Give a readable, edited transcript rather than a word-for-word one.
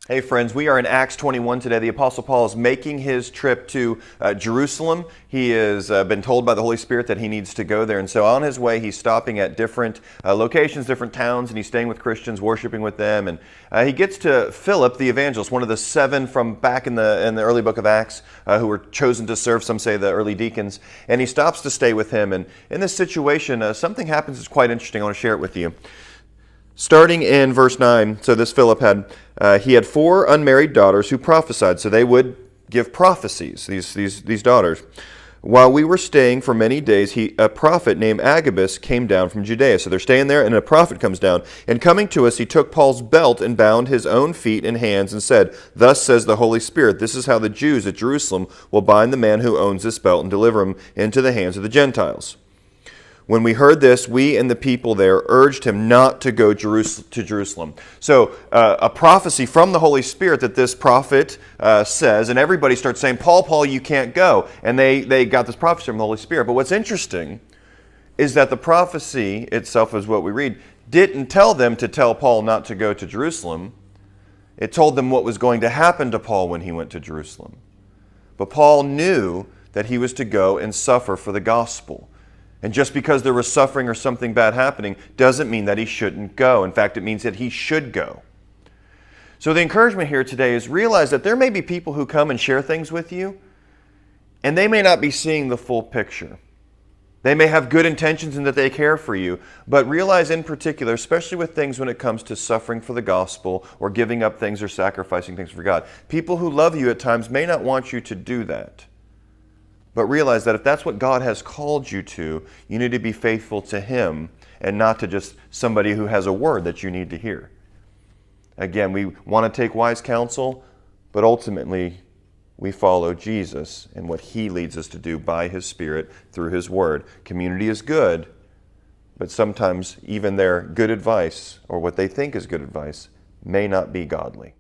Hey friends, we are in Acts 21 today. The Apostle Paul is making his trip to Jerusalem. He has been told by the Holy Spirit that he needs to go there. And so on his way, he's stopping at different locations, different towns, and he's staying with Christians, worshiping with them. And he gets to Philip, the evangelist, one of the 7 from back in the early book of Acts, who were chosen to serve, some say the early deacons. And he stops to stay with him. And in this situation, something happens that's quite interesting. I want to share it with you. Starting in verse 9, so this Philip he had 4 unmarried daughters who prophesied, so they would give prophecies, these daughters. While we were staying for many days, a prophet named Agabus came down from Judea. So they're staying there, and a prophet comes down. And coming to us, he took Paul's belt and bound his own feet and hands and said, "Thus says the Holy Spirit, this is how the Jews at Jerusalem will bind the man who owns this belt and deliver him into the hands of the Gentiles." When we heard this, we and the people there urged him not to go to Jerusalem. So a prophecy from the Holy Spirit that this prophet says, and everybody starts saying, Paul, you can't go. And they got this prophecy from the Holy Spirit. But what's interesting is that the prophecy itself, is what we read, didn't tell them to tell Paul not to go to Jerusalem. It told them what was going to happen to Paul when he went to Jerusalem. But Paul knew that he was to go and suffer for the gospel. And just because there was suffering or something bad happening doesn't mean that he shouldn't go. In fact, it means that he should go. So the encouragement here today is realize that there may be people who come and share things with you, and they may not be seeing the full picture. They may have good intentions in that they care for you, but realize in particular, especially with things when it comes to suffering for the gospel or giving up things or sacrificing things for God, people who love you at times may not want you to do that. But realize that if that's what God has called you to, you need to be faithful to Him and not to just somebody who has a word that you need to hear. Again, we want to take wise counsel, but ultimately we follow Jesus and what He leads us to do by His Spirit through His Word. Community is good, but sometimes even their good advice or what they think is good advice may not be godly.